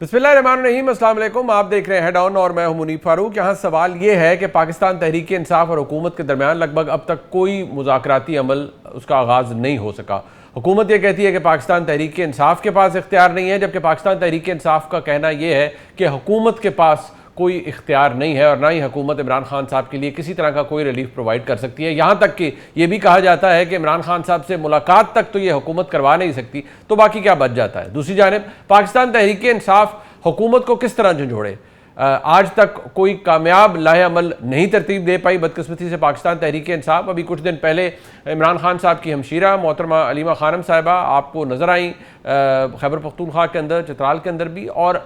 बिस्मिल्लाहिर्रहमानिर्रहीम, अस्सलाम वालेकुम। आप देख रहे हैं हेड ऑन और मैं हूं मुनीब फारूक। यहाँ सवाल ये है कि पाकिस्तान तहरीक इंसाफ और हुकूमत के दरमियान लगभग अब तक कोई मुज़ाकराती अमल उसका आगाज़ नहीं हो सका। हुकूमत ये कहती है कि पाकिस्तान तहरीक इंसाफ के पास इख्तियार नहीं है, जबकि पाकिस्तान तहरीक इंसाफ का कहना यह है कि हुकूमत के पास कोई इख्तियार नहीं है और ना ही हुकूमत इमरान खान साहब के लिए किसी तरह का कोई रिलीफ प्रोवाइड कर सकती है। यहाँ तक कि ये भी कहा जाता है कि इमरान खान साहब से मुलाकात तक तो ये हुकूमत करवा नहीं सकती, तो बाकी क्या बच जाता है। दूसरी जानिब पाकिस्तान तहरीक इंसाफ हुकूमत को किस तरह झंझोड़े, आज तक कोई कामयाब लाहे अमल नहीं तरतीब दे पाई बदकिस्मती से पाकिस्तान तहरीक इंसाफ। अभी कुछ दिन पहले इमरान खान साहब की हमशीरा मोहतरमा अलीमा खानम साहिबा आपको नज़र आई खैबर पख्तूनख्वा के अंदर, चित्राल के अंदर भी, और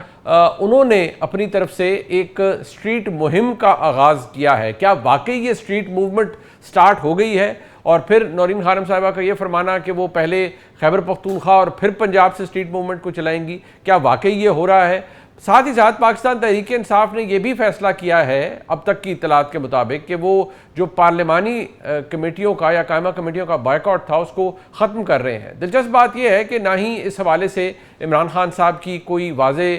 उन्होंने अपनी तरफ से एक स्ट्रीट मुहिम का आगाज़ किया है। क्या वाकई ये स्ट्रीट मूवमेंट स्टार्ट हो गई है? और फिर नौरीन खानम साहिबा का ये फरमाना कि वो पहले खैबर पख्तूनख्वा और फिर पंजाब से स्ट्रीट मूवमेंट को चलाएंगी, क्या वाकई ये हो रहा है? साथ ही साथ पाकिस्तान तहरीक इंसाफ ने यह भी फैसला किया है अब तक की इतलात के मुताबिक कि वो जो पार्लिमानी कमेटियों का या कायमा कमेटियों का बायकॉट था उसको ख़त्म कर रहे हैं। दिलचस्प बात यह है कि ना ही इस हवाले से इमरान खान साहब की कोई वाज़े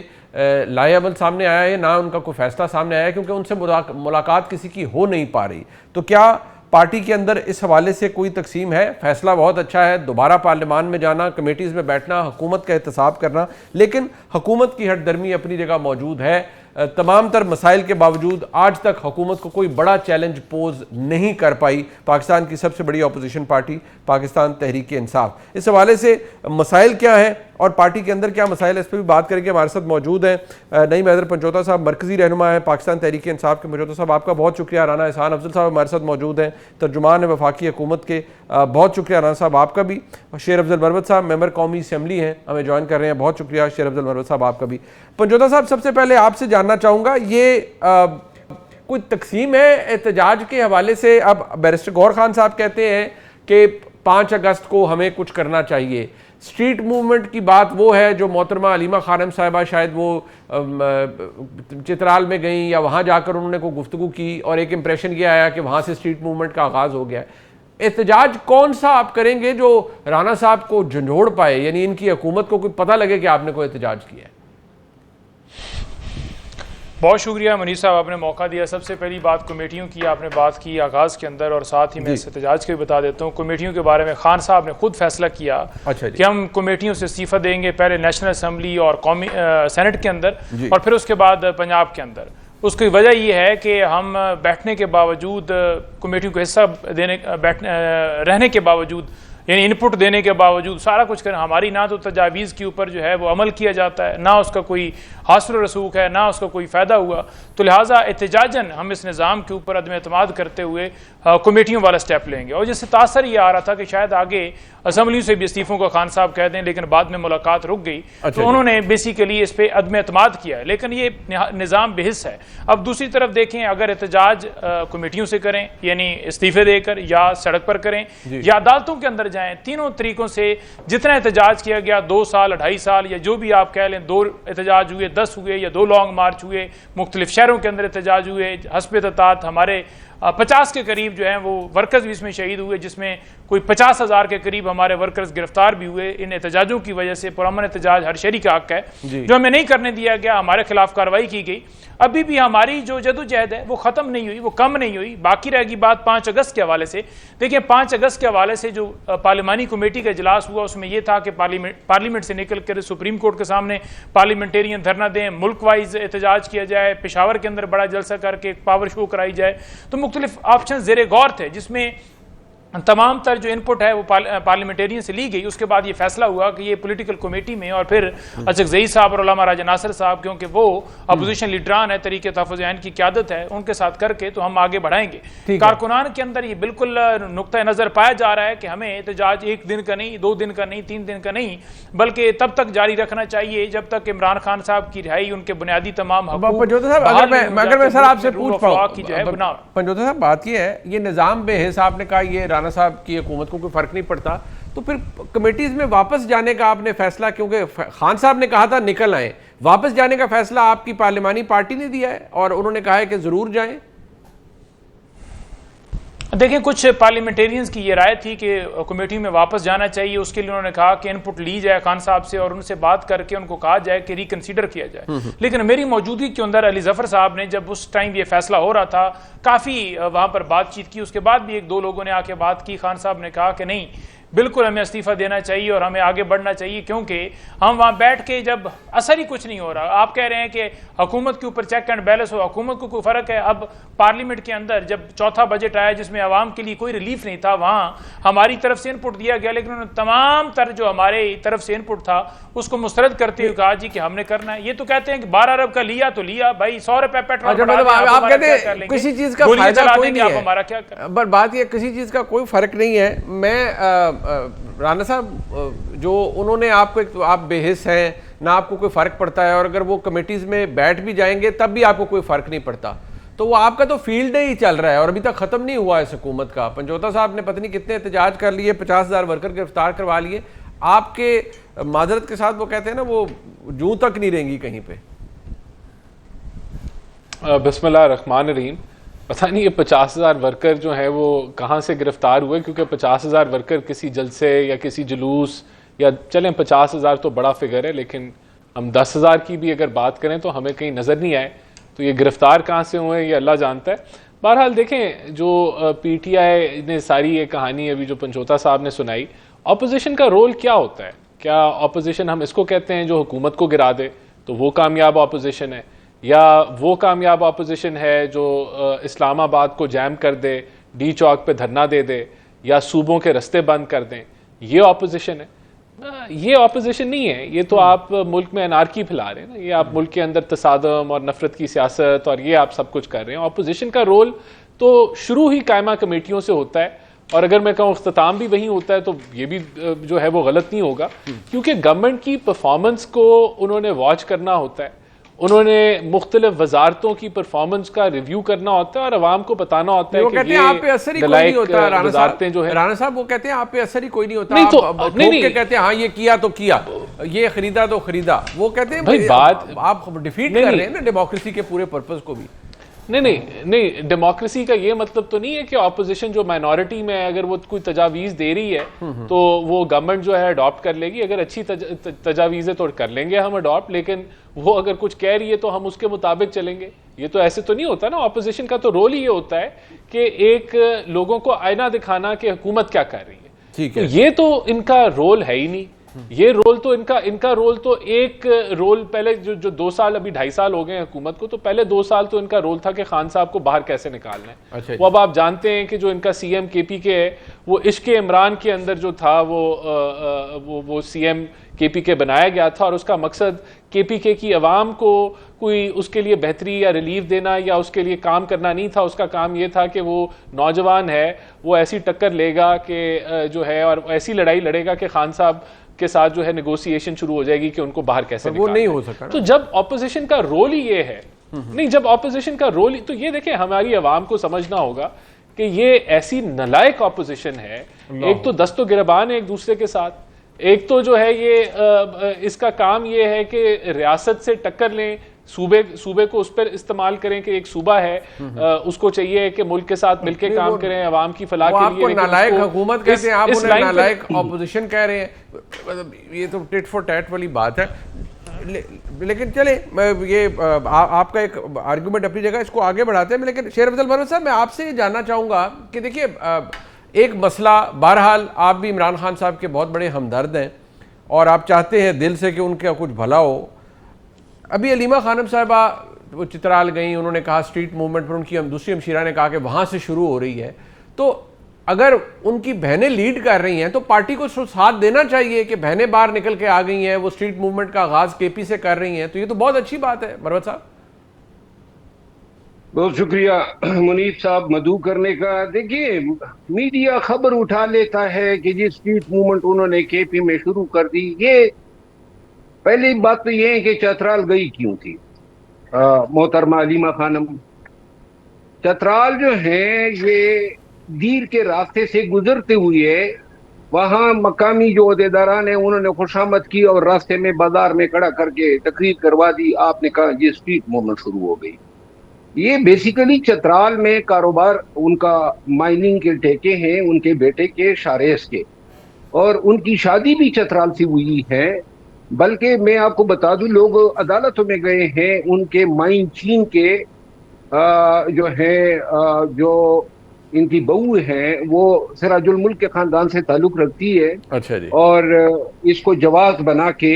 लाए अमल सामने आया है, ना उनका कोई फैसला सामने आया है, क्योंकि उनसे मुलाकात किसी की हो नहीं पा रही। तो क्या पार्टी के अंदर इस हवाले से कोई तकसीम है? फैसला बहुत अच्छा है, दोबारा पार्लियामान में जाना, कमेटीज़ में बैठना, हुकूमत का एहतसाब करना, लेकिन हुकूमत की हटदर्मी अपनी जगह मौजूद है। तमाम तर मसाइल के बावजूद आज तक हुकूमत को कोई बड़ा चैलेंज पोज नहीं कर पाई पाकिस्तान की सबसे बड़ी अपोजिशन पार्टी पाकिस्तान तहरीक इंसाफ। इस हवाले से मसाइल क्या है और पार्टी के अंदर क्या मसाइल है, इस पर भी बात करेंगे। हमारे साथ मौजूद हैं नईम हैदर पंचोता साहब, मरकजी रहनुमा है पाकिस्तान तहरीक इंसाफ के। पंचोता साहब आपका बहुत शुक्रिया। राना एहसान अफजल साहब हमारे साथ मौजूद हैं, तर्जुमान है वफाकी हुकूमत के, बहुत शुक्रिया राना साहब आपका भी। शेर अफजल मरवत साहब मेंबर कौमी असम्बली हैं, हमें ज्वाइन कर रहे हैं, बहुत शुक्रिया शेर अफजल मरवत साहब आपका भी। पंचोता साहब सबसे पहले आपसे जानना चाहूँगा, ये कोई तकसीम है एहतजाज के हवाले से? अब बैरिस्टर गौहर खान साहब कहते हैं कि 5 अगस्त को हमें कुछ करना चाहिए। स्ट्रीट मूवमेंट की बात वो है जो मोहतरमा अलीमा खानम साहिबा शायद वो चित्राल में गई या वहाँ जाकर उन्होंने कोई गुफ्तगू की और एक इम्प्रेशन ये आया कि वहाँ से स्ट्रीट मूवमेंट का आगाज़ हो गया है। एहतजाज कौन सा आप करेंगे जो राना साहब को झंझोड़ पाए, यानी इनकी हुकूमत को कोई पता लगे कि आपने कोई एहतजाज किया है? बहुत शुक्रिया मुनीब साहब, आपने मौका दिया। सबसे पहली बात कमेटियों की आपने बात की आगाज़ के अंदर, और साथ ही मैं इस एहतजाज के भी बता देता हूँ। कमेटियों के बारे में खान साहब ने खुद फैसला किया कि हम कमेटियों से इस्तीफ़ा देंगे, पहले नेशनल असम्बली और कौमी सेनेट के अंदर और फिर उसके बाद पंजाब के अंदर। उसकी वजह यह है कि हम बैठने के बावजूद, कमेटियों को हिस्सा देने रहने के बावजूद, यानी इनपुट देने के बावजूद सारा कुछ करें, हमारी ना तो तजावीज़ के ऊपर जो है वो अमल किया जाता है, ना उसका कोई हासिल रसूख है, ना उसका कोई फ़ायदा हुआ। तो लिहाजा एहतजाजन हम इस निज़ाम के ऊपर अदम एतमाद करते हुए कमेटियों वाला स्टेप लेंगे। और जिससे तासर ये आ रहा था कि शायद आगे असम्बली से भी इस्तीफ़ों का खान साहब कह दें, लेकिन बाद में मुलाकात रुक गई। तो उन्होंने बेसिकली इस पर अदम एतमाद किया है, लेकिन ये निज़ाम बेहिस है। अब दूसरी तरफ देखें, अगर एहतजाज कमेटियों से करें, यानी इस्तीफ़े देकर, या सड़क पर करें, या अदालतों के अंदर जाएं, तीनों तरीकों से जितना एहतजाज किया गया, 2 साल 2.5 साल या जो भी आप कह लें, 2 एहतजाज हुए, 10 हुए या 2 लॉन्ग मार्च हुए, मुख्तलिफ शहरों के अंदर एहतजाज हुए, हस्ब ततात हमारे 50 के करीब जो हैं वो वर्कर्स भी इसमें शहीद हुए, जिसमें कोई 50,000 के करीब हमारे वर्कर्स गिरफ्तार भी हुए इन एहतजाजों की वजह से। पुरअमन एहतजाज हर शहरी का हक है, जो हमें नहीं करने दिया गया, हमारे खिलाफ कार्रवाई की गई। अभी भी हमारी जो जदोजहद है वो ख़त्म नहीं हुई, वो कम नहीं हुई। बाकी रहेगी बात 5 अगस्त के हवाले से। देखिए, 5 अगस्त के हवाले से जो पार्लिमानी कमेटी का इजलास हुआ, उसमें यह था कि पार्लियामेंट से निकल कर सुप्रीम कोर्ट के सामने पार्लियामेंटेरियन धरना दें, मुल्क वाइज एहतजाज किया जाए, पेशावर के अंदर बड़ा जलसा करके एक पावर शो कराई जाए। तो मुख्तलिफ ऑप्शन ज़ेरे गौर थे, जिसमें तमाम तर जो इनपुट है वो पार्लियामेंटेरियन से ली गई। उसके बाद ये फैसला हुआ कि ये पॉलिटिकल कमेटी में, और फिर अचकज़ई साहब और उलमा राजा नासिर साहब, क्योंकि वो अपोजिशन लीडरान है, तरीके तहफ़्फ़ुज़ ऐन की क़यादत है, उनके साथ करके तो हम आगे बढ़ाएंगे। कारकुनान के अंदर ये बिल्कुल नुक्ता नज़र पाया जा रहा है कि हमें एहतजाज 1 दिन का नहीं, 2 दिन का नहीं, 3 दिन का नहीं, बल्कि तब तक जारी रखना चाहिए जब तक इमरान खान साहब की रिहाई, उनके बुनियादी तमाम अगर मैं सर आपसे पूछ पाऊँ, पंचोता साहब बात ये है, ये निज़ाम बेहिस, आपने कहा ये राना साहब की हुकूमत को कोई फर्क नहीं पड़ता, तो फिर कमेटीज में वापस जाने का आपने फैसला, क्योंकि खान साहब ने कहा था निकल आए, वापस जाने का फैसला आपकी पार्लिमानी पार्टी ने दिया है और उन्होंने कहा है कि जरूर जाएं। देखिए, कुछ पार्लियामेंटेरियंस की ये राय थी कि कमेटी में वापस जाना चाहिए। उसके लिए उन्होंने कहा कि इनपुट ली जाए खान साहब से और उनसे बात करके उनको कहा जाए कि रिकंसीडर किया जाए। लेकिन मेरी मौजूदगी के अंदर अली जफर साहब ने, जब उस टाइम ये फैसला हो रहा था, काफ़ी वहाँ पर बातचीत की। उसके बाद भी एक दो लोगों ने आके बात की। खान साहब ने कहा कि नहीं, बिल्कुल हमें इस्तीफा देना चाहिए और हमें आगे बढ़ना चाहिए, क्योंकि हम वहाँ बैठ के जब असर ही कुछ नहीं हो रहा। आप कह रहे हैं कि हुकूमत के ऊपर चेक एंड बैलेंस हो, हुकूमत को कोई फ़र्क है? अब पार्लियामेंट के अंदर जब चौथा बजट आया जिसमें आवाम के लिए कोई रिलीफ नहीं था, वहाँ हमारी तरफ से इनपुट दिया गया, लेकिन उन्होंने तमाम जो हमारे तरफ से इनपुट था उसको मुस्तरद करते हुए कहा जी कि हमने करना है। ये तो कहते हैं कि 12 अरब का लिया तो लिया भाई, 100 रुपए पेट्रोल आप कहते हैं किसी चीज का फायदा कोई नहीं है, हमारा क्या कर? बट बात ये किसी चीज का कोई फर्क नहीं है। मैं राना साहब, जो उन्होंने आपको, आप बेहिस हैं ना, आपको कोई फर्क पड़ता है, और अगर वो कमेटीज में बैठ भी जाएंगे तब भी आपको कोई फर्क नहीं पड़ता, तो वो आपका तो फील्ड ही चल रहा है और अभी तक खत्म नहीं हुआ है हुकूमत का। पंजोता साहब ने पता नहीं कितने एहतजाज कर लिए, 50,000 वर्कर गिरफ्तार करवा लिए। आपके माजरत के साथ वो कहते हैं ना, वो जूं तक नहीं रहेंगी कहीं पे। बिस्मिल्लाह रहमान रहीम। पता नहीं ये 50,000 वर्कर जो है वो कहाँ से गिरफ्तार हुए, क्योंकि 50,000 वर्कर किसी जलसे या किसी जुलूस, या चलें 50,000 तो बड़ा फिगर है, लेकिन हम 10,000 की भी अगर बात करें तो हमें कहीं नज़र नहीं आए। तो ये गिरफ्तार कहाँ से हुए ये अल्लाह जानता है। बहरहाल देखें, जो PTI ने सारी ये कहानी अभी जो पंचोता साहब ने सुनाई, अपोजिशन का रोल क्या होता है? क्या अपोजिशन हम इसको कहते हैं जो हुकूमत को गिरा दे तो वो कामयाब अपोजिशन है, या वो कामयाब अपोजिशन है जो इस्लामाबाद को जैम कर दे, डी चौक पे धरना दे दे, या सूबों के रास्ते बंद कर दें? ये अपोजिशन है? ये अपोजिशन नहीं है। ये तो आप मुल्क में अनारकी फैला रहे हैं ना, ये आप मुल्क के अंदर तसादम और नफरत की सियासत और ये आप सब कुछ कर रहे हैं। अपोजिशन का रोल तो शुरू ही कायमा कमेटियों से होता है, और अगर मैं कहूँ इख्तिताम भी वहीं होता है, तो ये भी जो है वो गलत नहीं होगा, क्योंकि गवर्नमेंट की परफॉर्मेंस को उन्होंने वॉच करना होता है, उन्होंने मुख्तलिफ वजारतों की परफॉर्मेंस का रिव्यू करना होता है और अवाम को बताना होता है कि ये आप पे असर ही कोई नहीं होता। वजारतें जो है, राणा साहब वो कहते हैं आप पे असर ही कोई नहीं होता। नहीं तो नहीं कहते हैं हाँ ये किया तो किया, ये खरीदा तो खरीदा। वो कहते हैं भाई बात आप डिफीट कर रहे हैं ना डेमोक्रेसी के पूरे पर्पस को भी। नहीं, डेमोक्रेसी का ये मतलब तो नहीं है कि ऑपोजिशन जो माइनॉरिटी में है, अगर वो कोई तजावीज दे रही है तो वो गवर्नमेंट जो है अडॉप्ट कर लेगी। अगर अच्छी तजावीज़ें तो कर लेंगे हम अडॉप्ट, लेकिन वो अगर कुछ कह रही है तो हम उसके मुताबिक चलेंगे। ये तो ऐसे तो नहीं होता ना। ऑपोजिशन का तो रोल ही ये होता है कि एक लोगों को आईना दिखाना कि हुकूमत क्या कर रही है। ठीक है, तो ये तो इनका रोल है ही नहीं। ये रोल तो इनका रोल तो एक रोल पहले जो 2 साल, अभी 2.5 साल हो गए हुकूमत को, तो पहले 2 साल तो इनका रोल था कि खान साहब को बाहर कैसे निकालना है। अच्छा, वो अब आप जानते हैं कि जो इनका CM KPK है, वो इश्क इमरान के अंदर जो था वो CM KPK बनाया गया था, और उसका मकसद KPK की आवाम को कोई उसके लिए बेहतरी या रिलीफ देना या उसके लिए काम करना नहीं था। उसका काम ये था कि वो नौजवान है, वो ऐसी टक्कर लेगा कि जो है, और ऐसी लड़ाई लड़ेगा कि खान साहब के साथ जो है नेगोशिएशन शुरू हो जाएगी कि उनको बाहर कैसे वो नहीं हो सका। तो जब ऑपोजिशन का रोल ही ये है, नहीं, जब ऑपोजिशन का रोल, तो ये देखें, हमारी आवाम को समझना होगा कि ये ऐसी नलायक ऑपोजिशन है। एक तो दस्तो गिरबान है एक दूसरे के साथ, एक तो जो है ये इसका काम ये है कि रियासत से टक्कर लें, सूबे को उस पर इस्तेमाल करें कि एक सूबा है, उसको चाहिए कि मुल्क के साथ मिलकर काम करें अवाम की फलाह के लिए। आपको नालायक हुकूमत कहते हैं, आप उन्हें नालायक ऑपोजिशन कह रहे हैं। ये तो टिट फॉर टैट वाली बात है। लेकिन चले, ये आपका एक आर्गुमेंट अपनी जगह, इसको आगे बढ़ाते हैं। लेकिन शेर अफजल मरवत साहब, मैं आपसे ये जानना चाहूँगा कि देखिए, एक मसला, बहरहाल आप भी इमरान खान साहब के बहुत बड़े हमदर्द हैं और आप चाहते हैं दिल से कि उनका कुछ भला हो। अभी अलीमा खानम साहिबा वो चित्राल गई, उन्होंने कहा स्ट्रीट मूवमेंट पर, उनकी दूसरी हमशीरा ने कहा कि वहाँ से शुरू हो रही है। तो अगर उनकी बहनें लीड कर रही हैं तो पार्टी को साथ देना चाहिए कि बहनें बाहर निकल के आ गई हैं, वो स्ट्रीट मूवमेंट का आगाज़ KP से कर रही हैं, तो ये तो बहुत अच्छी बात है। मरवत साहब, बहुत शुक्रिया मुनीफ साहब मधु करने का। देखिए, मीडिया खबर उठा लेता है कि जी स्ट्रीट मूवमेंट उन्होंने KP में शुरू कर दी। ये पहली बात तो ये है कि चतराल गई क्यों थी मोहतरमा अलीमा खानम। चतराल जो है ये दीर के रास्ते से गुजरते हुए वहां मकामी जो अहदेदारान है उन्होंने खुशामद की और रास्ते में बाजार में खड़ा करके तकरीर करवा दी। आपने कहा ये स्ट्रीट मूवमेंट शुरू हो गई। ये बेसिकली चतराल में कारोबार, उनका माइनिंग के ठेके हैं उनके बेटे के शारेस के, और उनकी शादी भी चतराल से हुई है। बल्कि मैं आपको बता दूं, लोग अदालतों में गए हैं, उनके माइन चीन के जो है जो इनकी बहू है वो सिराजुल मुल्क के खानदान से ताल्लुक रखती है। अच्छा जी। और इसको जवाब बना के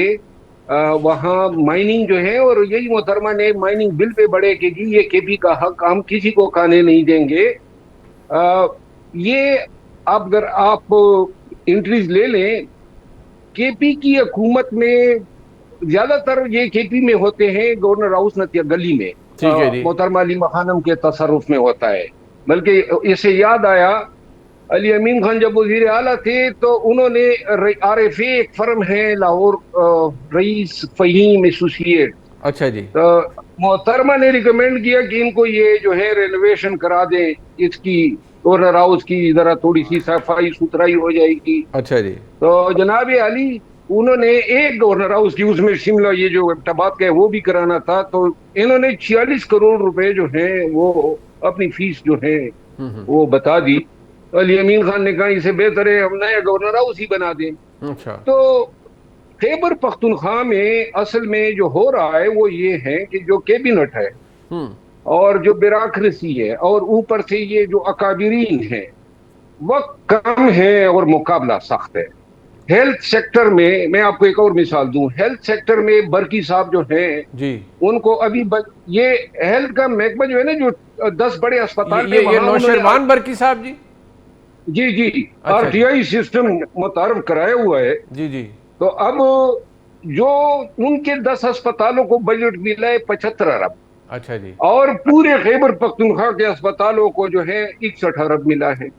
वहाँ माइनिंग जो है, और यही मोहतरमा ने माइनिंग बिल पे बढ़े कि जी ये केपी का हक हम किसी को खाने नहीं देंगे। ये आप अगर आप एंट्रीज ले लें, केपी की हुकूमत में ज्यादातर ये केपी में होते हैं, गवर्नर हाउस नतिया गली में ठीक है जी। मोहतरमा अली खानम के तसरुफ में होता है। बल्कि इसे याद आया, अली अमीन खान जब वजीर आला थे तो उन्होंने RFA एक फर्म है लाहौर, रईस फहीम एसोसिएट, अच्छा जी। तो मोहतरमा ने रिकमेंड किया कि इनको ये जो है रेनोवेशन करा दें, इसकी गवर्नर हाउस की जरा थोड़ी सी सफाई सुथराई हो जाएगी। अच्छा जी। तो जनाब अली उन्होंने एक गवर्नर हाउस की, उसमें शिमला ये जो टबाक है वो भी कराना था, तो इन्होंने 46 करोड़ रुपए जो है वो अपनी फीस जो है वो बता दी। अली अमीन खान ने कहा इसे बेहतर है हम नया गवर्नर हाउस ही बना दें। अच्छा। तो खैबर पख्तूनख्वा में असल में जो हो रहा है वो ये है कि जो कैबिनेट है और जो ब्यूरोक्रेसी है और ऊपर से ये जो अकाबिरीन है वक्त कम है और मुकाबला सख्त है। हेल्थ सेक्टर में मैं आपको एक और मिसाल दूं, हेल्थ सेक्टर में बरकी साहब जो हैं जी, उनको अभी ये हेल्थ का महकमा जो है ना, जो 10 बड़े अस्पताल ये नौशरवान बरकी साहब जी। जी जी, अच्छा RTI सिस्टम मुतारफ कराया हुआ है। जी जी। तो अब जो उनके 10 अस्पतालों को बजट मिला है 75 अरब। अच्छा जी। और पूरे खैबर पख्तूनख्वा के अस्पतालों को जो है 61 अरब मिला है।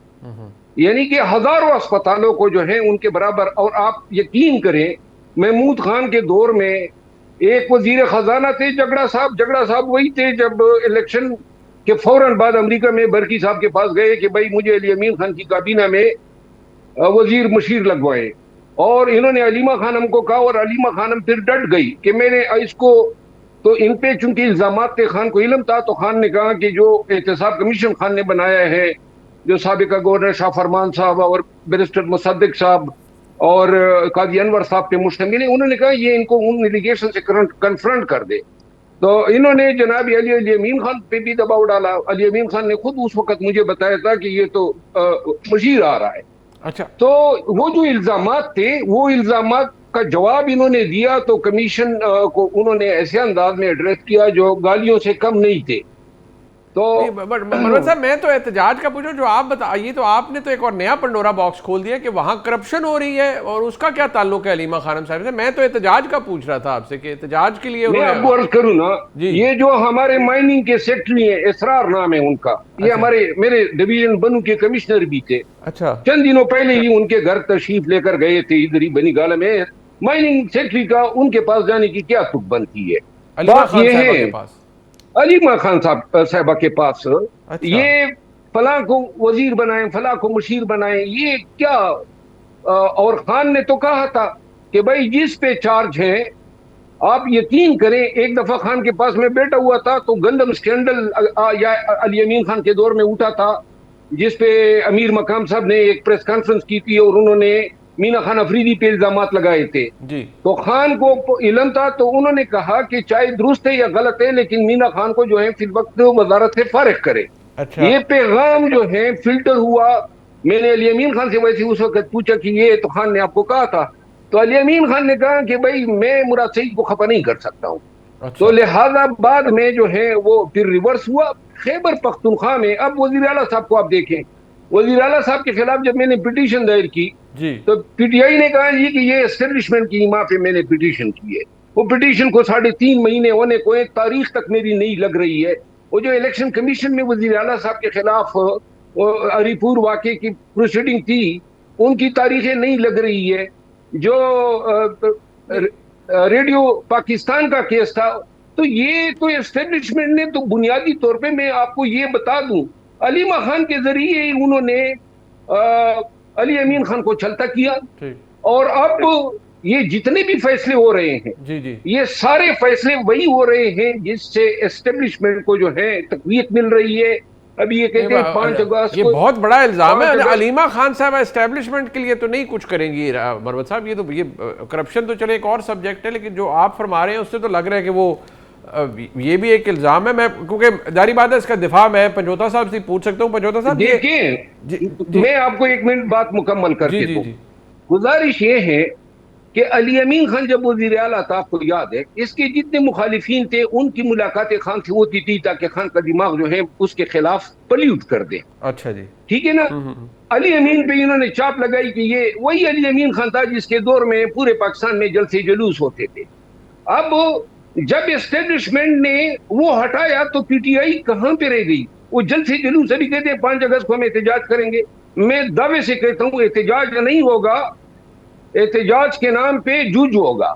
यानी कि हजारों अस्पतालों को जो है उनके बराबर। और आप यकीन करें, महमूद खान के दौर में एक वजीर खजाना थे जगड़ा साहब वही थे जब इलेक्शन के फौरन बाद अमेरिका में बरकी साहब के पास गए कि भाई मुझे अली अमीन खान की काबीना में वजीर मशीर लगवाए। और इन्होंने अलीमा खानम को कहा और अलीमा खानम फिर डट गई कि मैंने इसको, तो इन पे चूंकि इल्जामात थे, खान को इल्म था, तो खान ने कहा कि जो एहतसाब कमीशन खान ने बनाया है, जो साबिका गवर्नर शाह फरमान साहब और बैरिस्टर मुसद्दिक साहब और काजी अनवर साहब पे मुश्तमिल है, उन्होंने कहा ये इनको उन एलिगेशन से कन्फ्रंट कर दे। तो इन्होंने जनाब अली अमीन खान पे भी दबाव डाला। अली अमीन खान ने खुद उस वक्त मुझे बताया था कि ये तो मशीर आ रहा है। अच्छा। तो वो जो इल्जामात थे वो इल्जामात का जवाब इन्होंने दिया, तो कमीशन को उन्होंने ऐसे अंदाज में एड्रेस किया जो गालियों से कम नहीं थे। तो मनोज साहब, मैं तो एहतजाज का पूछूं, जो आप बताइए, तो आपने तो एक और नया पंडोरा बॉक्स खोल दिया कि वहां करप्शन हो रही है और उसका क्या ताल्लुक है अलीमा खानम साहब से। मैं तो एहतजाज का पूछ रहा था आपसे कि एहतजाज के लिए मैं आपको अर्ज करूं ना, ये जो हमारे माइनिंग के सेक्रेटरी हैं, इसरार नाम है उनका, ये हमारे मेरे डिवीजन बनू के कमिश्नर भी थे। अच्छा। चंद दिनों पहले ही उनके घर तशरीफ लेकर गए थे इधर ही बनी गाला में। माइनिंग सेक्रेटरी का उनके पास जाने की क्या तुक बनती है? बात ये है अलीमा खान साहबा के पास। अच्छा। ये फला को वजीर बनाए, फला को मुशीर बनाए, ये क्या? और खान ने तो कहा था कि भाई जिस पे चार्ज है, आप यकीन करें, एक दफा खान के पास में बैठा हुआ था तो गंदम स्कैंडल या अली अमीन खान के दौर में उठा था, जिसपे अमीर मकाम साहब ने एक प्रेस कॉन्फ्रेंस की थी और उन्होंने मीना खान अफरीदी पे इल्जामात लगाए थे जी। तो खान को इल्म था, तो उन्होंने कहा कि चाहे दुरुस्त है या गलत है, लेकिन मीना खान को जो है फिल वक्त वजारत से फारिग करे। अच्छा। ये पैगाम जो है फिल्टर हुआ। मैंने अली अमीन खान से वैसे उस वक्त पूछा कि ये तो खान ने आपको कहा था, तो अली अमीन खान ने कहा कि भाई मैं मुराद सईद को खफा नहीं कर सकता हूँ। अच्छा। तो लिहाजा बाद में जो है वो फिर रिवर्स हुआ। खैबर पख्तूनख्वा में अब वजीर आला साहब को आप देखें, वजीर आला साहब के खिलाफ जब मैंने पिटीशन दायर की जी, तो PTI ने कहा जी कि ये एस्टेब्लिशमेंट की इमा पे मैंने पिटीशन की है। वो पिटीशन को 3.5 महीने होने को, एक तारीख तक मेरी नहीं लग रही है। वो जो इलेक्शन कमीशन में वजीर आला साहब के खिलाफ अरीपुर वाकई की प्रोसीडिंग थी, उनकी तारीखें नहीं लग रही है। जो रेडियो पाकिस्तान का केस था, तो ये तो एस्टेब्लिशमेंट ने तो बुनियादी तौर पे मैं आपको ये बता दूं, अलीमा खान के जरिए उन्होंने अली अमीन खान को छलता किया। और अब ये जितने भी फैसले हो रहे हैं जी जी, ये सारे फैसले वही हो रहे हैं जिससे एस्टेब्लिशमेंट को जो है तकवीत मिल रही है। अभी ये कहते हैं 5 अगस्त ये को, बहुत बड़ा इल्जाम है। 5 अगस्त अलीमा खान साहब एस्टेब्लिशमेंट के लिए तो नहीं कुछ करेंगी मरवत साहब। ये करप्शन तो चले एक और सब्जेक्ट है, लेकिन जो आप फरमा रहे हैं उससे तो लग रहा है कि वो ये भी एक इल्जाम है। मैं क्योंकि जारी बात है इसका दिफा मैं पंजोता साहब से पूछ सकता हूँ। पंजोता साहब देखिए, मैं आपको 1 मिनट बात मुकम्मल करके जी, दूं। जी, गुजारिश ये है कि अली अमीन खान जब वज़ीर आला था, आपको याद है, इसके जितने मुखालिफिन थे उनकी मुलाकातें खान से होती थी ताकि खान का दिमाग जो है उसके खिलाफ पल्यूट कर दे। अच्छा जी, ठीक है ना। अली अमीन पे इन्होंने चाप लगाई कि ये वही अली अमीन खान था जिसके दौर में पूरे पाकिस्तान में जलसे जुलूस होते थे। अब जब एस्टेब्लिशमेंट ने वो हटाया तो पीटीआई कहां पे रह गई? वो जलसे जुलूस अभी कहते हैं 5 अगस्त को हम एहतजाज करेंगे। मैं दावे से कहता हूं एहतजाज नहीं होगा, एहतजाज के नाम पे जूझ होगा।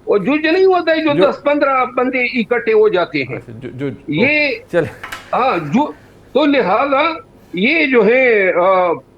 और जूझ नहीं होता है जो 10-15 बंदे इकट्ठे हो जाते हैं। ये चल हाँ तो लिहाजा ये जो है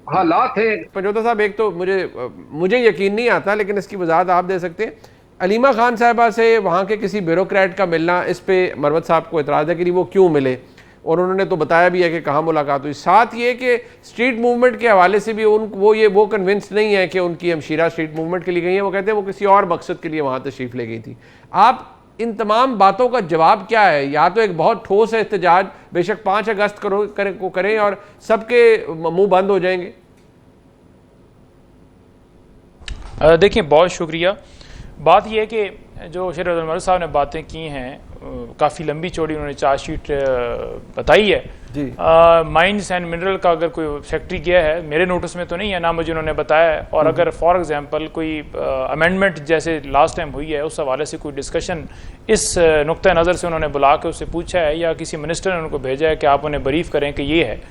हालात हैं। पंजोता साहब, एक तो मुझे यकीन नहीं आता, लेकिन इसकी वजाहत आप दे सकते हैं। अलीमा खान साहबा से वहाँ के किसी ब्यूरोक्रेट का मिलना, इस पे मरवत साहब को एतराज़ है कि वो क्यों मिले, और उन्होंने तो बताया भी है कि कहाँ मुलाकात हुई। साथ ये कि स्ट्रीट मूवमेंट के हवाले से भी वो कन्विंस नहीं है कि उनकी हमशीरा स्ट्रीट मूवमेंट के लिए गई है। वो कहते हैं वो किसी और मकसद के लिए वहाँ तशरीफ़ ले गई थी। आप इन तमाम बातों का जवाब क्या है? या तो एक बहुत ठोस है एहतजाज, बेशक 5 अगस्त को करें और सबके मुंह बंद हो जाएंगे। देखिए, बहुत शुक्रिया। बात यह है कि जो शेर अब्दुल मर्द साहब ने बातें की हैं, काफ़ी लंबी चौड़ी उन्होंने चार्जशीट बताई है जी। माइंस एंड मिनरल का अगर कोई सेक्रेटरी गया है, मेरे नोटिस में तो नहीं है, ना मुझे उन्होंने बताया है। और अगर फॉर एग्जांपल कोई अमेंडमेंट जैसे लास्ट टाइम हुई है उस हवाले से कोई डिस्कशन इस नुक्ता नज़र से उन्होंने बुला के उससे पूछा है या किसी मिनिस्टर ने उनको भेजा है कि आप उन्हें ब्रीफ करें कि ये है,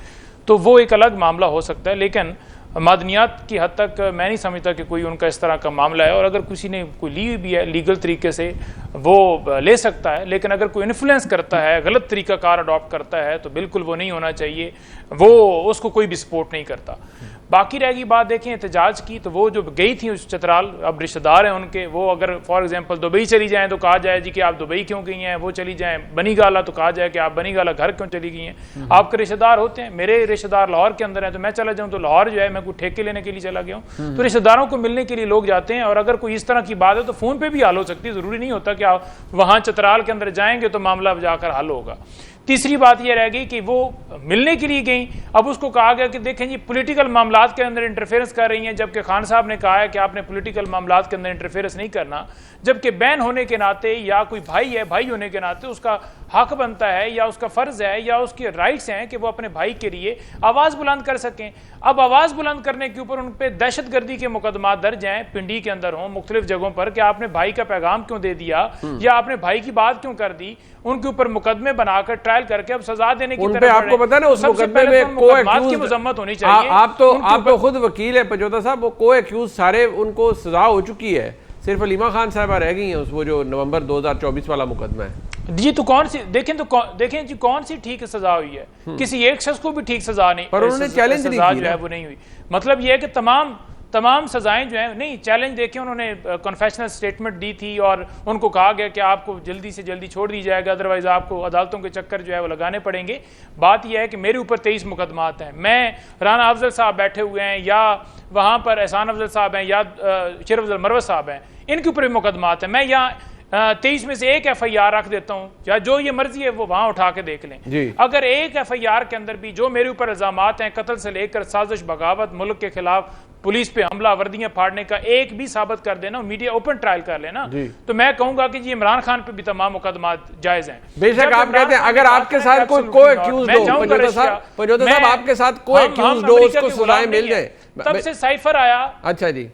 तो वो एक अलग मामला हो सकता है। लेकिन मादनियात की हद तक मैं नहीं समझता कि कोई उनका इस तरह का मामला है। और अगर किसी ने कोई ली भी है लीगल तरीके से वो ले सकता है, लेकिन अगर कोई इन्फ्लुएंस करता है, गलत तरीकाकार अडॉप्ट करता है, तो बिल्कुल वो नहीं होना चाहिए। वो उसको कोई भी सपोर्ट नहीं करता। बाकी रहेगी बात देखें एहतजाज की, तो वो जो गई थी उस चतराल, अब रिश्तेदार हैं उनके, वो अगर फॉर एग्जांपल दुबई चली जाएं तो कहा जाए जी कि आप दुबई क्यों गई हैं। वो चली जाएं बनी गाला तो कहा जाए कि आप बनी गाला घर क्यों चली गई हैं। आपके रिश्तेदार होते हैं, मेरे रिश्तेदार लाहौर के अंदर हैं, तो मैं चला जाऊँ तो लाहौर जो है मैं कोई ठेके लेने के लिए चला गया हूँ, तो रिश्तेदारों को मिलने के लिए लोग जाते हैं। और अगर कोई इस तरह की बात है तो फ़ोन पर भी हल हो सकती है, ज़रूरी नहीं होता कि आप वहाँ चतराल के अंदर जाएंगे तो मामला जाकर हल होगा। तीसरी बात यह रह गई कि वो मिलने के लिए गई। अब उसको कहा गया कि देखें जी पॉलिटिकल मामलात के अंदर इंटरफेरेंस कर रही हैं, जबकि खान साहब ने कहा है कि आपने पॉलिटिकल मामलात के अंदर इंटरफेरेंस नहीं करना। जबकि बहन होने के नाते या कोई भाई है, भाई होने के नाते उसका हक बनता है या उसका फ़र्ज़ है या उसके राइट्स हैं कि वो अपने भाई के लिए आवाज़ बुलंद कर सकें। अब आवाज़ बुलंद करने के ऊपर उन पर दहशत गर्दी के मुकदमा दर्ज हैं, पिंडी के अंदर हों, मुख्तलिफ जगहों पर, कि आपने भाई का पैगाम क्यों दे दिया या आपने भाई की बात क्यों कर दी। उनके ऊपर मुकदमे बनाकर ट्रायल करके अब सजा देने की तरफ आपको पता है ना उस मुकदमे में की मजम्मत होनी चाहिए। आप तो खुद वकील है पंजोता साहब, वो को एक्यूज सारे उनको सजा हो चुकी है, सिर्फ अलीमा खान साहबा रह गई हैं। वो जो नवंबर 2024 वाला मुकदमा है जी, तो कौन सी देखें जी कौन सी ठीक सजा हुई है? किसी एक शख्स को भी ठीक सजा नहीं, पर उन्होंने चैलेंज नहीं किया, जो है वो नहीं हुई। मतलब ये है कि तमाम सजाएं जो हैं नहीं चैलेंज देखें, उन्होंने कन्फेशनल स्टेटमेंट दी थी और उनको कहा गया कि आपको जल्दी से जल्दी छोड़ दी जाएगा, अदरवाइज आपको अदालतों के चक्कर जो है वो लगाने पड़ेंगे। बात यह है कि मेरे ऊपर 23 मुकदमात हैं, मैं राना अफजल साहब बैठे हुए हैं या वहाँ पर एहसान अफजल साहब हैं या शेर अफजल मरवत साहब हैं, इनके ऊपर भी मुकदमात हैं। मैं यहाँ 23 में से एक FIR रख देता हूँ, या जो ये मर्जी है वो वहां उठा के देख लें। अगर एक FIR के अंदर भी जो मेरे ऊपर इल्जामात हैं, कत्ल से लेकर साजिश, बगावत, मुल्क के खिलाफ पुलिस पे हमला, वर्दियां फाड़ने का, एक भी साबित कर देना, मीडिया ओपन ट्रायल कर लेना, तो मैं कहूंगा कि जी इमरान खान पे भी तमाम मुकदमात जायज हैं। बेशक आप कहते हैं अगर आपके साथ कोई एक्यूज हो, पंजोता साहब आपके साथ कोई एक्यूज हो उसको सजाएं मिल जाए, तब से साइफर आया। अच्छा जी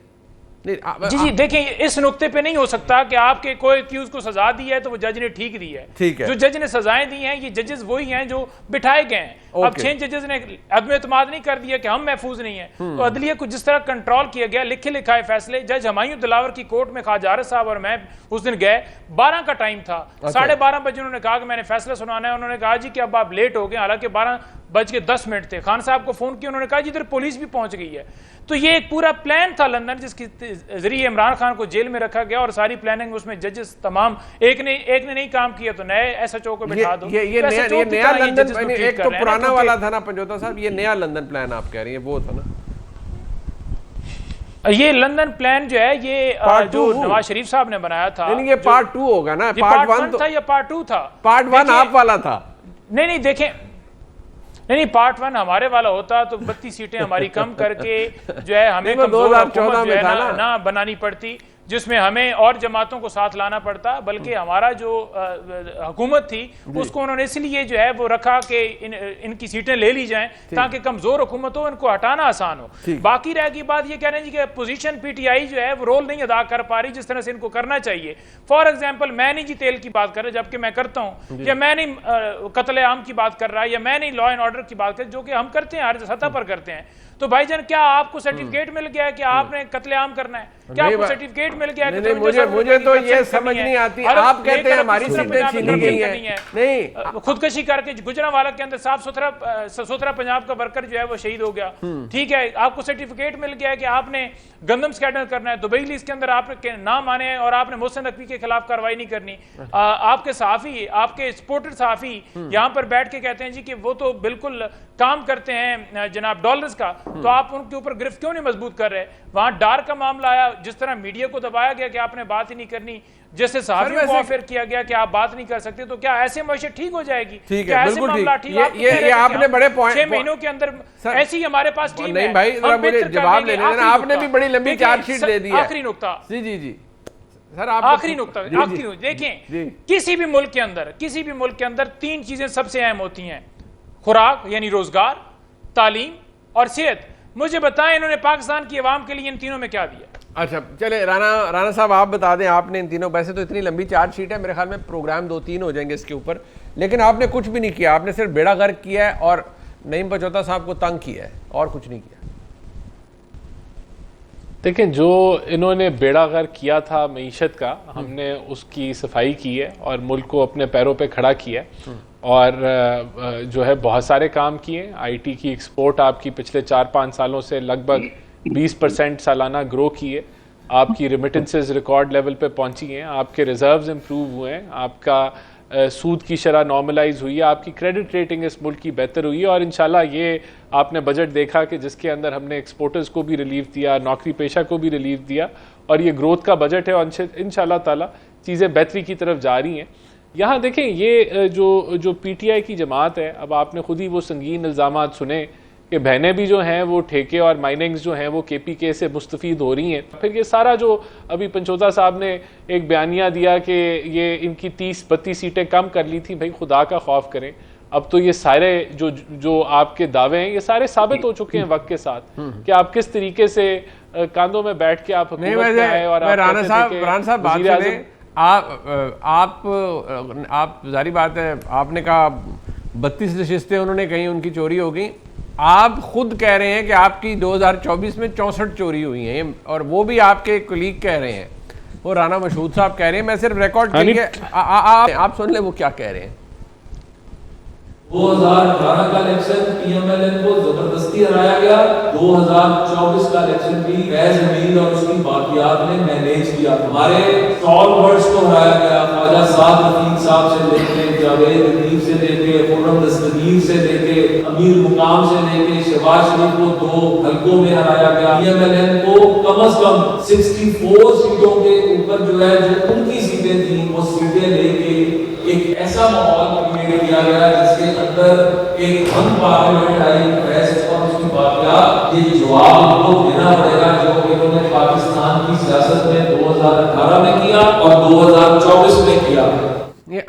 जी देखिए, इस नुक्ते पे नहीं हो सकता कि आपके कोई एक्यूज को सजा दी है तो वो जज ने ठीक दी है। ठीक है, जो जज ने सजाएं दी हैं ये जजेस वही हैं जो बिठाए गए हैं। अब 6 जजेस ने अदम एतमाद नहीं कर दिया कि हम महफूज नहीं है, तो अदलिया को जिस तरह कंट्रोल किया गया, लिखे लिखाए फैसले। जज हमायूं दिलावर की कोर्ट में ख्वाजा आरिफ साहब और मैं उस दिन गए, 12 का टाइम था, 12:30 बजे उन्होंने कहा कि मैंने फैसला सुनाना है। उन्होंने कहा जी कि अब आप लेट हो गए, हालांकि 12:10 थे। खान साहब को फोन किया, उन्होंने कहा जी इधर पुलिस भी पहुंच गई है। तो ये एक पूरा प्लान था लंदन, जिसकी जरिए इमरान खान को जेल में रखा गया और सारी प्लानिंग उसमें जजेस तमाम एक ने नहीं काम किया तो नए SHO को बिठा दो। ये नया लंदन, एक तो पुराना वाला था ना पंजोता साहब, ये नया लंदन प्लान आप कह रही हैं वो था ना? ये लंदन प्लान जो है ये जो नवाज शरीफ साहब ने बनाया था, नहीं ये पार्ट 2 होगा ना? पार्ट 1 था या पार्ट 2 था? पार्ट 1 आप वाला था। नहीं देखें, नहीं पार्ट 1 हमारे वाला होता तो 32 सीटें हमारी कम करके जो है हमें 2014 में था ना बनानी पड़ती, जिसमें हमें और जमातों को साथ लाना पड़ता, बल्कि हमारा जो हुकूमत थी उसको उन्होंने इसलिए जो है वो रखा कि इनकी सीटें ले ली जाएं ताकि कमजोर हुकूमत हो, इनको हटाना आसान हो। बाकी रह गई बात ये कह रहे हैं कि पोजीशन PTI जो है वो रोल नहीं अदा कर पा रही जिस तरह से इनको करना चाहिए। फॉर एग्जाम्पल मैं नहीं जी तेल की बात कर रहा जबकि मैं करता हूँ, या मैं नहीं कत्ले-आम की बात कर रहा, या मैं नहीं लॉ एंड ऑर्डर की बात कर, जो कि हम करते हैं हर सतह पर करते हैं। तो भाईजान क्या आपको सर्टिफिकेट मिल गया कि आपने कत्लेआम करना है? क्या आपको सर्टिफिकेट मिल गया? नहीं, मुझे तो ये समझ नहीं आती। आप कहते हैं हमारी सीटें छीनी गई हैं। नहीं, खुदकशी करके गुजरांवाला के अंदर साफ सुथरा पंजाब का वर्कर जो है वो शहीद हो गया, ठीक है, आपको सर्टिफिकेट मिल गया कि आपने गंदम स्कैंडल करना है, दुबई लिस्ट के अंदर आपके नाम आने हैं और आपने मोहसिन नकवी के खिलाफ कार्रवाई नहीं करनी। आपके सहाफी, आपके सपोर्टेड सहाफी यहाँ पर बैठ के कहते हैं जी कि वो तो बिल्कुल काम करते हैं जनाब डॉलर्स का, तो आप उनके ऊपर गिरफ्त क्यों नहीं मजबूत कर रहे? वहां डार का मामला आया, जिस तरह मीडिया को दबाया गया कि आपने बात ही नहीं करनी, जैसे सहाफियों को ऑफर किया गया कि आप बात नहीं कर सकते, तो क्या ऐसे मशे ठीक हो जाएगी? ठीक है, बिल्कुल ठीक। ये आपने बड़े पॉइंट, 6 महीनों के अंदर ऐसी हमारे पास टीम नहीं भाई, मुझे जवाब लेने देना। आपने भी बड़ी लंबी चार्जशीट दे दी है। आखिरी नुकता जी सर, आखिरी नुकता देखें, किसी भी मुल्क के अंदर 3 चीजें सबसे अहम होती हैं, खुराक यानी रोजगार, तालीम और सेहत। मुझे बताएं इन्होंने पाकिस्तान की आवाम के लिए इन तीनों में क्या दिया? अच्छा चले राना साहब आप बता दें, आपने इन तीनों, वैसे तो इतनी लंबी चार्जशीट है, मेरे ख्याल में प्रोग्राम 2-3 हो जाएंगे इसके ऊपर, लेकिन आपने कुछ भी नहीं किया, आपने सिर्फ बेड़ा गर्क किया है और नईम पंजोता साहब को तंग किया है और कुछ नहीं किया। देखिए, जो इन्होंने बेड़ा गर्क किया था मईशत का, हमने उसकी सफाई की है और मुल्क को अपने पैरों पे खड़ा किया है और जो है बहुत सारे काम किए। IT की एक्सपोर्ट आपकी पिछले 4-5 सालों से लगभग 20% सालाना ग्रो की है। आपकी रिमिटेंसेस रिकॉर्ड लेवल पे पहुंची हैं, आपके रिजर्व्स इंप्रूव हुए हैं, आपका सूद की शरह नॉर्मलाइज हुई है, आपकी क्रेडिट रेटिंग इस मुल्क की बेहतर हुई है और इंशाल्लाह ये आपने बजट देखा कि जिसके अंदर हमने एक्सपोर्टर्स को भी रिलीफ दिया, नौकरी पेशा को भी रिलीफ दिया और ये ग्रोथ का बजट है और इंशाल्लाह ताला चीज़ें बेहतरी की तरफ जा रही हैं। यहाँ देखें, ये जो PTI की जमात है, अब आपने खुद ही वो संगीन इल्ज़ामात सुने कि बहनें भी जो हैं वो ठेके और माइनिंग्स जो हैं वो KPK से मुस्तफ़ीद हो रही हैं। फिर ये सारा जो अभी पंचोता साहब ने एक बयानिया दिया कि ये इनकी 30-32 सीटें कम कर ली थी, भाई खुदा का खौफ करें। अब तो ये सारे जो आपके दावे हैं ये सारे साबित हो चुके हैं वक्त के साथ कि आप किस तरीके से कांधों में बैठ के आप हुकूमत में आए। और राना साहब बात सुने, आप जारी बात है, आपने कहा 32 नशिस्तें उन्होंने कहीं उनकी चोरी हो गई, आप खुद कह रहे हैं कि आपकी 2024 में 64 चोरी हुई हैं और वो भी आपके कुलीग कह रहे हैं, वो राना मशहूद साहब कह रहे हैं। मैं सिर्फ रिकॉर्ड के लिए आप सुन ले वो क्या कह रहे हैं। 2018 का इलेक्शन PMLN को जबरदस्ती हराया गया, 2024 का इलेक्शन भी फैज हमीद और उसकी बाकियात ने मैनेज किया। हमारे स्टॉलवर्ड्स को हराया गया, ख्वाजा साद रफीक साहब से लेके, जावेद लतीफ से लेके, खुर्रम दस्तगीर से लेके, अमीर मुकाम से लेके, शहबाज शरीफ को 2 हलकों में हराया गया। PMLN को कम से कम 64 सीटों के ऊपर जो है जो उनकी सीटें थी वो सीटें लेके एक ऐसा माहौल क्रिएट किया गया जिसके अंदर एक अनपार्लियामेंटारी प्रेस और उसकी बात ये जवाब उनको देना पड़ेगा जो इन्होंने पाकिस्तान की सियासत में 2018 में किया और 2024 में किया। ये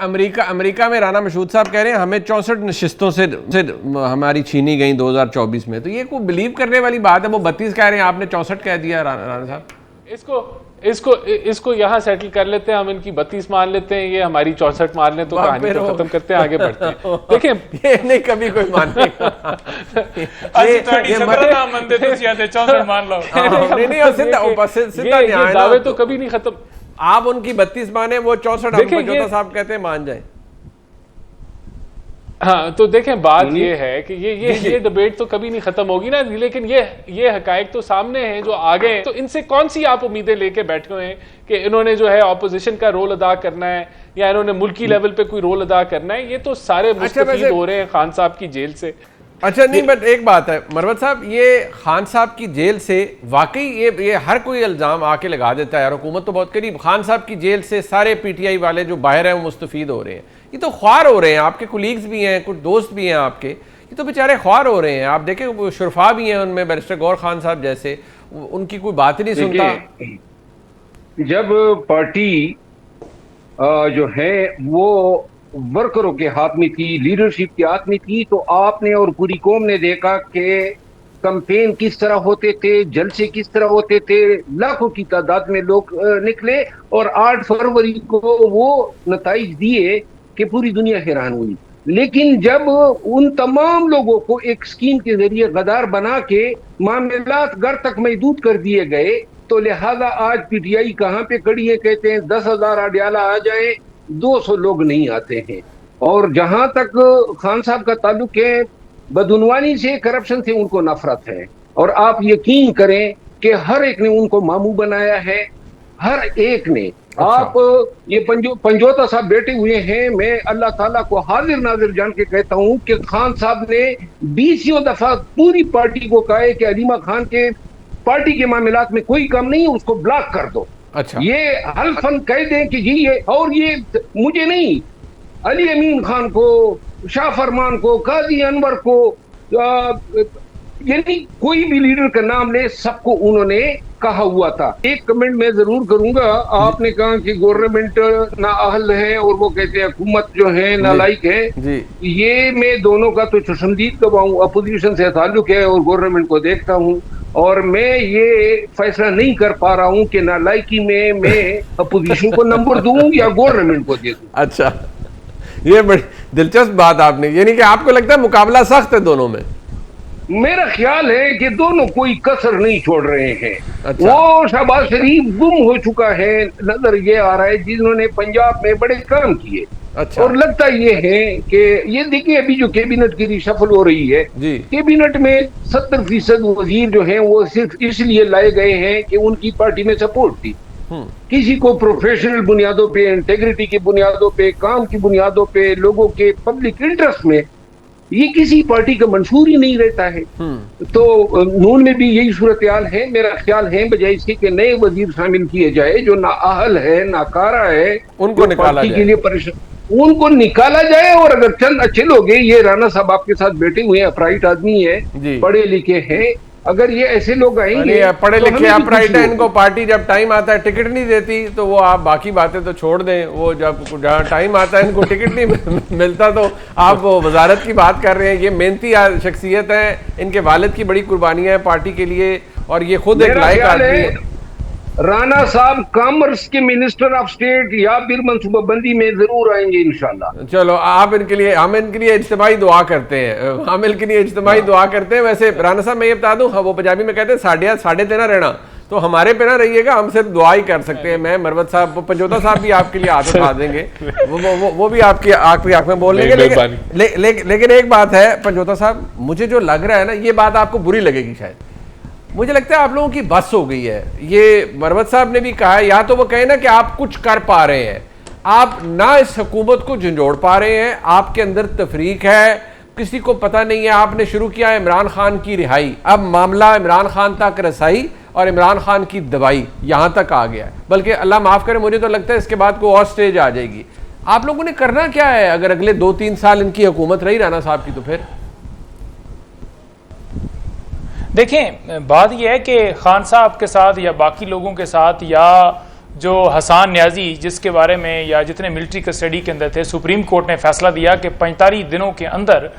अमेरिका में राना मशहूद साहब कह रहे हैं हमें 64 नशिस्तों से हमारी छीनी गई 2024 में, तो ये कोई बिलीव करने वाली बात है? वो 32 कह रहे हैं, आपने 64 कह दिया राना साहब। इसको यहाँ सेटल कर लेते हैं, हम इनकी 32 मान लेते हैं, ये हमारी 64 मान लें, तो कहानी को खत्म करते हैं, आगे बढ़ते हैं। देखिए, ये नहीं कभी कोई मानेगा। ये दावे तो कभी नहीं खत्म। आप उनकी 32 माने, वो 64 साहब कहते हैं मान जाए। हाँ, तो देखें बात ये है कि ये डिबेट तो कभी नहीं खत्म होगी ना, लेकिन ये हकायक तो सामने हैं जो आगे हैं। तो इनसे कौन सी आप उम्मीदें लेके बैठे हुए हैं कि इन्होंने जो है ऑपोजिशन का रोल अदा करना है या इन्होंने मुल्की लेवल पे कोई रोल अदा करना है? ये तो सारे मुस्तफीद हो रहे हैं खान साहब की जेल से। अच्छा नहीं, बट एक बात है मरवत साहब, ये खान साहब की जेल से वाकई ये हर कोई इल्ज़ाम आके लगा देता है यार, हुकूमत तो बहुत करीब, खान साहब की जेल से सारे पीटीआई वाले जो बाहर हैं वो मुस्तफीद हो रहे हैं। ये तो ख्वार हो रहे हैं, आपके कुलीग्स भी हैं, कुछ दोस्त भी हैं आपके, ये तो बेचारे ख्वार हो रहे हैं। आप देखें शुरफा भी हैं उनमें, बैरिस्टर गौर खान साहब जैसे, उनकी कोई बात ही नहीं सुनता। जब पार्टी जो है वो वर्करों के हाथ में थी, लीडरशिप के हाथ में थी, तो आपने और पूरी कौम ने देखा कि कैंपेन किस तरह होते थे, जलसे किस तरह होते थे, लाखों की तादाद में लोग निकले और 8 फरवरी को वो नताइज दिए कि पूरी दुनिया हैरान हुई। लेकिन जब उन तमाम लोगों को एक स्कीम के जरिए गद्दार बना के मामलात घर तक महदूद कर दिए गए, तो लिहाजा आज पीटीआई कहाँ पे खड़ी है? कहते हैं 10,000 अडियाला आ जाए, 200 लोग नहीं आते हैं। और जहां तक खान साहब का ताल्लुक है, बदउनवानी से, करप्शन से उनको नफरत है। और आप यकीन करें कि हर एक ने उनको मामू बनाया है, हर एक ने। अच्छा। आप ये पंजोता साहब बैठे हुए हैं, मैं अल्लाह ताला को हाजिर नाजिर जान के कहता हूं कि खान साहब ने 20 दफा पूरी पार्टी को कहा है कि अलीमा खान के पार्टी के मामलात में कोई कम नहीं है, उसको ब्लॉक कर दो। अच्छा। ये हल्फन कह दें कि जी ये, और ये मुझे नहीं, अली अमीन खान को, शाह फरमान को, काजी अनवर को, यानी कोई भी लीडर का नाम ले, सबको उन्होंने कहा हुआ था। एक कमेंट मैं जरूर करूंगा, आपने कहा कि गवर्नमेंट ना अहल है और वो कहते हैं हुकूमत जो है नालायक है। ये मैं दोनों का तो चश्मदीद गवाह हूं, अपोजिशन से ताल्लुक है और गवर्नमेंट को देखता हूं, और मैं ये फैसला नहीं कर पा रहा हूं कि नालायकी में मैं अपोजिशन को नंबर दूं या गवर्नमेंट को दे दूं। अच्छा, ये बड़ी दिलचस्प बात आपने, यानी कि आपको लगता है मुकाबला सख्त है दोनों में? मेरा ख्याल है कि दोनों कोई कसर नहीं छोड़ रहे हैं। अच्छा। वो शहबाज शरीफ गुम हो चुका है, नजर ये आ रहा है, जिन्होंने पंजाब में बड़े काम किए। अच्छा। और लगता ये है कि ये देखिए अभी जो कैबिनेट की रिशफल हो रही है, कैबिनेट में 70% वजीर जो हैं वो सिर्फ इसलिए लाए गए हैं कि उनकी पार्टी में सपोर्ट थी। किसी को प्रोफेशनल बुनियादों पे, इंटेग्रिटी की बुनियादों पे, काम की बुनियादों पे, लोगों के पब्लिक इंटरेस्ट में ये किसी पार्टी का मंशूर ही नहीं रहता है। तो नून में भी यही सूरत हाल है। मेरा ख्याल है बजाय इसके कि नए वजीर शामिल किए जाए जो ना अहल है ना कारा है, उनको निकाला जाए, के लिए परेशान, उनको निकाला जाए। और अगर चंद अच्छे लोग हैं, ये राणा साहब आपके साथ बैठे हुए हैं, अपराइट आदमी है, पढ़े लिखे हैं, अगर ये ऐसे लोग आएंगे पढ़े लिखे अपराइट है, इनको पार्टी जब टाइम आता है टिकट नहीं देती, तो वो आप बाकी बातें तो छोड़ दें, वो जब टाइम आता है इनको टिकट नहीं मिलता, तो आप वजारत की बात कर रहे हैं। ये मेहनती शख्सियत है, इनके वालिद की बड़ी कुर्बानियां हैं पार्टी के लिए, और ये खुद एक लायक आदमी है। राणा साहब कॉमर्स के मिनिस्टर ऑफ स्टेट या फिर मनसूबाबंदी में जरूर आएंगे इंशाल्लाह। चलो आप इनके लिए, हम इनके लिए इज्तिमाई दुआ करते हैं, हम इनके लिए इज्तिमाई दुआ करते हैं। वैसे राणा साहब मैं ये बता दूं, वो पंजाबी में कहते हैं साढ़े तेना रहना, तो हमारे पे ना रहिएगा, हम सिर्फ दुआ ही कर सकते हैं। मैं मरवत साहब, पंजोता साहब भी आपके लिए हाथ उठा देंगे, वो भी आपकी आंख में बोल लेंगे। लेकिन एक बात है पंजोता साहब, मुझे जो लग रहा है ना, ये बात आपको बुरी लगेगी शायद, मुझे लगता है आप लोगों की बस हो गई है। ये मरवत साहब ने भी कहा है, या तो वो कहे ना कि आप कुछ कर पा रहे हैं, आप ना इस हुकूमत को झंझोड़ पा रहे हैं, आपके अंदर तफरीक है, किसी को पता नहीं है। आपने शुरू किया इमरान खान की रिहाई, अब मामला इमरान खान तक रसाई और इमरान खान की दवाई यहां तक आ गया है, बल्कि अल्लाह माफ करे, मुझे तो लगता है इसके बाद कोई और स्टेज आ जाएगी। आप लोगों ने करना क्या है अगर अगले 2-3 साल इनकी हुकूमत रही राणा साहब की? तो फिर देखें, बात यह है कि खान साहब के साथ या बाकी लोगों के साथ, या जो हसान न्याजी जिसके बारे में, या जितने मिलिट्री कस्टडी के अंदर थे, सुप्रीम कोर्ट ने फैसला दिया कि 45 दिनों के अंदर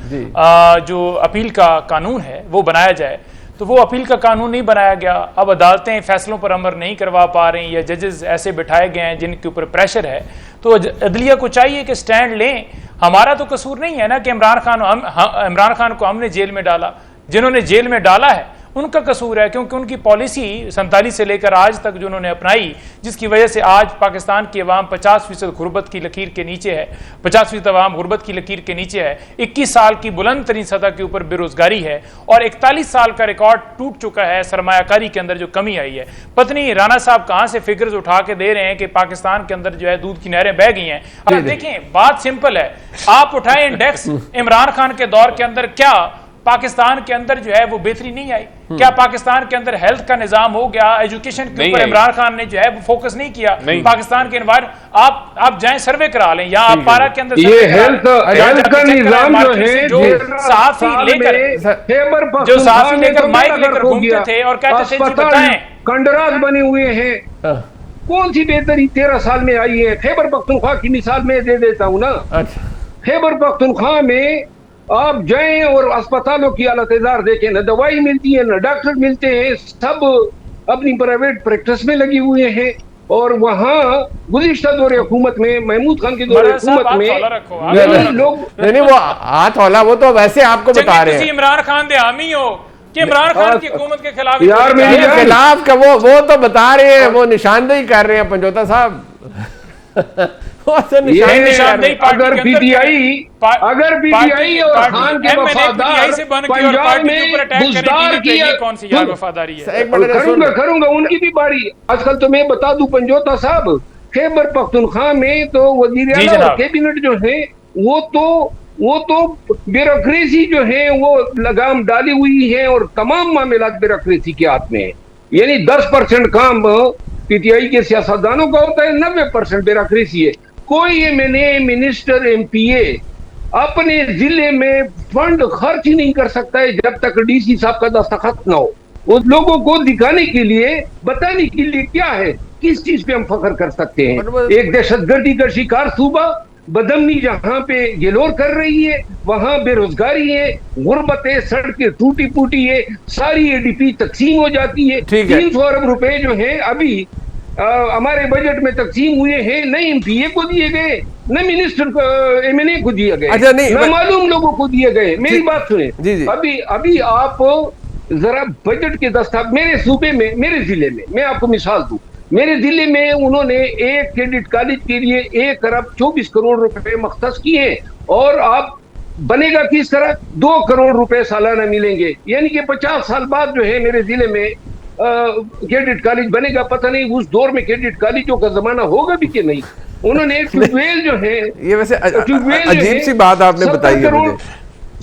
जो अपील का कानून है वो बनाया जाए, तो वो अपील का कानून नहीं बनाया गया। अब अदालतें फैसलों पर अमल नहीं करवा पा रही, या जजेस ऐसे बिठाए गए हैं जिनके ऊपर प्रेशर है, तो अदलिया को चाहिए कि स्टैंड लें। हमारा तो कसूर नहीं है ना कि इमरान खान को हमने जेल में डाला, जिन्होंने जेल में डाला है उनका कसूर है, क्योंकि उनकी पॉलिसी 47 से लेकर आज तक जो उन्होंने अपनाई, जिसकी वजह से आज पाकिस्तान की अवाम 50% गुर्बत की लकीर के नीचे है, 50% अवाम गुर्बत की लकीर के नीचे है, 21 साल की बुलंद तरीन सतह के ऊपर बेरोजगारी है और 41 साल का रिकॉर्ड टूट चुका है सरमायाकारी के अंदर जो कमी आई है। पत्नी राणा साहब कहां से फिगर्स उठा के दे रहे हैं कि पाकिस्तान के अंदर जो है दूध की नहरें बह गई हैं। अब देखें, बात सिंपल है, आप उठाएं इंडेक्स, इमरान खान के दौर के अंदर क्या पाकिस्तान के अंदर जो है वो बेहतरी नहीं आई? क्या पाकिस्तान के अंदर हेल्थ का निजाम हो गया? एजुकेशन के ऊपर इमरान खान ने जो है वो फोकस नहीं किया। पाकिस्तान के एनवायरमेंट आप जाएं सर्वे करा लें, या आप पारा के अंदर ये हेल्थ का निजाम जो है, जो साफी लेकर माइक लेकर घूमते थे और कहते थे जी बताएं, कंडरास बने हुए हैं, कौन सी बेहतरी 13 साल में आई है? खैबर पख्तूनख्वा की मिसाल मैं दे देता हूँ ना। खैबर पख्तूनख्वा में आप जाएं और अस्पतालों की हालत देखें, न दवाई मिलती है, न डॉक्टर मिलते हैं, सब अपनी प्राइवेट प्रैक्टिस में लगे हुए हैं। और वहाँ गुज़िश्ता दौरे हुकूमत में, महमूद खान के दौरे हुकूमत में लोग नहीं वो हाथ हौला, वो तो वैसे आपको बता रहे हैं। इमरान खान दे हामी हो कि इमरान खान की हुकूमत के खिलाफ यार, मेरे खिलाफ का वो तो बता रहे हैं, वो निशानदेही कर रहे हैं पंजोता साहब। अगर पीटीआई और खान के वफादार पंजाब में बुजदार की कौन सी यार वफादारी है? करूंगा उनकी भी बारी। आजकल तो मैं बता दूं पंजोता साहब, खैबर पख्तूनख्वा में तो वजीर आला और कैबिनेट जो है वो तो ब्यूरोक्रेसी जो है वो लगाम डाली हुई है और तमाम मामला ब्यूरोक्रेसी के हाथ में है। यानी 10% काम पीटीआई के सियासतदानों का होता है, 90% ब्यूरोक्रेसी है। कोई एमएनए, मिनिस्टर, एमपीए अपने जिले में फंड खर्च ही नहीं कर सकता है जब तक डीसी साहब का दस्तखत ना हो। उस लोगों को दिखाने के लिए, बताने के लिए क्या है, किस चीज पे हम फख्र कर सकते हैं। एक दहशतगर्दी का शिकार सूबा, बदमनी जहां पे गेलोर कर रही है, वहां बेरोजगारी है, गुर्बत है, सड़कें टूटी फूटी है, सारी एडीपी तकसीम हो जाती है। 300 अरब रुपए जो है अभी हमारे बजट में तकसीम हुए हैं, न एमपीए को दिए गए, न मिनिस्टर एमएनए को दिए गए, न मालूम लोगों को दिए गए। मेरी बात सुने, अभी आप जरा बजट के दस्तावेज मेरे सूबे में, मेरे जिले में, मैं आपको मिसाल दूं, मेरे जिले में उन्होंने एक क्रेडिट कॉलेज के लिए 1 अरब 24 करोड़ रुपए मख्तस किए और आप बनेगा किस तरह? 2 करोड़ रुपए सालाना मिलेंगे। यानी कि 50 साल बाद जो है मेरे जिले में क्रेडिट कॉलेज बनेगा। पता नहीं उस दौर में क्रेडिट कॉलेजों का जमाना होगा भी कि नहीं। उन्होंने एक ट्यूबवेल जो है, ये वैसे अजीब सी बात आपने बताई है मुझे।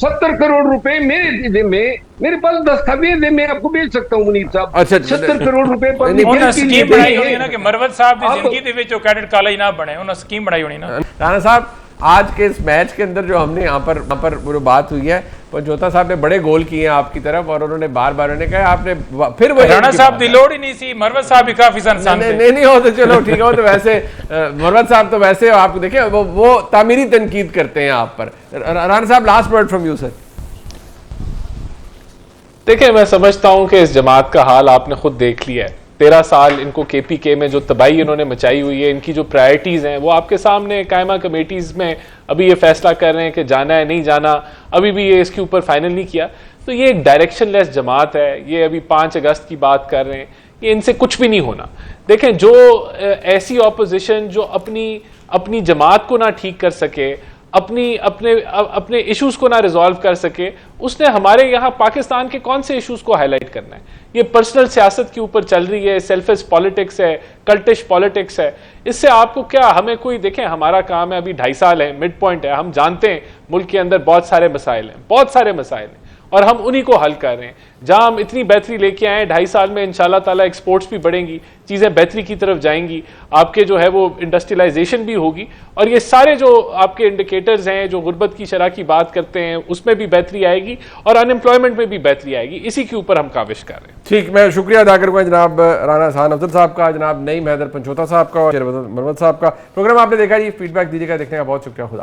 70 करोड़ रुपए मेरे जिले में, मेरे पास दस्तावेज है, मैं आपको भेज सकता हूँ मुनीर साहब। 70 करोड़ रुपए पर स्कीम बनाई होनी ना कि मरवत साहब की जिंदगी दे विच क्रेडिट कॉलेज ना बने, उन्होंने स्कीम बनाई होनी ना। राणा साहब, आज के इस मैच के अंदर जो हमने यहाँ पर जो बात हुई है, पंजोता साहब ने बड़े गोल किए हैं आपकी तरफ और उन्होंने बार बार उन्होंने कहा आपने फिर वही राणा साहब की लोड़ ही नहीं सी, मरवत साहब भी काफी संसान थे। नहीं हो तो चलो ठीक है, तो वैसे मरवत साहब तो वैसे आप देखिए वो तामीरी तनकीद करते हैं आप पर। राणा साहब, last word from you sir. देखिए, मैं समझता हूं कि इस जमात का हाल आपने खुद देख लिया है। 13 साल इनको केपीके में जो तबाही इन्होंने मचाई हुई है, इनकी जो प्रायोरिटीज़ हैं वो आपके सामने कायमा कमेटीज़ में अभी ये फैसला कर रहे हैं कि जाना है नहीं जाना, अभी भी ये इसके ऊपर फाइनल नहीं किया। तो ये एक डायरेक्शनलेस जमात है। ये अभी 5 अगस्त की बात कर रहे हैं, ये इनसे कुछ भी नहीं होना। देखें, जो ऐसी ऑपोजिशन जो अपनी जमात को ना ठीक कर सके, अपने इश्यूज को ना रिजॉल्व कर सके, उसने हमारे यहाँ पाकिस्तान के कौन से इश्यूज को हाईलाइट करना है? ये पर्सनल सियासत के ऊपर चल रही है, सेल्फिश पॉलिटिक्स है, कल्टिश पॉलिटिक्स है। इससे आपको क्या, हमें कोई, देखें हमारा काम है, अभी 2.5 साल है, मिड पॉइंट है, हम जानते हैं मुल्क के अंदर बहुत सारे मसाइल हैं, बहुत सारे मसाइल हैं और हम उन्हीं को हल कर रहे हैं। जहां हम इतनी बेहतरी लेके आए, 2.5 साल में इंशाल्लाह ताला एक्सपोर्ट्स भी बढ़ेंगी, चीज़ें बेहतरी की तरफ जाएंगी, आपके जो है वो इंडस्ट्रियलाइजेशन भी होगी और ये सारे जो आपके इंडिकेटर्स हैं, जो गुर्बत की शरह की बात करते हैं, उसमें भी बेहतरी आएगी और अनएम्प्लॉयमेंट में भी बेहतरी आएगी। इसी के ऊपर हम काविश कर रहे हैं। ठीक, मैं शुक्रिया अदा करूँगा जनाब राना हसन अफजल साहब का, जनाब नईम हैदर पंचोता साहब का और मरवत साहब का। प्रोग्राम आपने देखा जी, फीडबैक दीजिएगा। देखने का बहुत शुक्रिया। खुदा।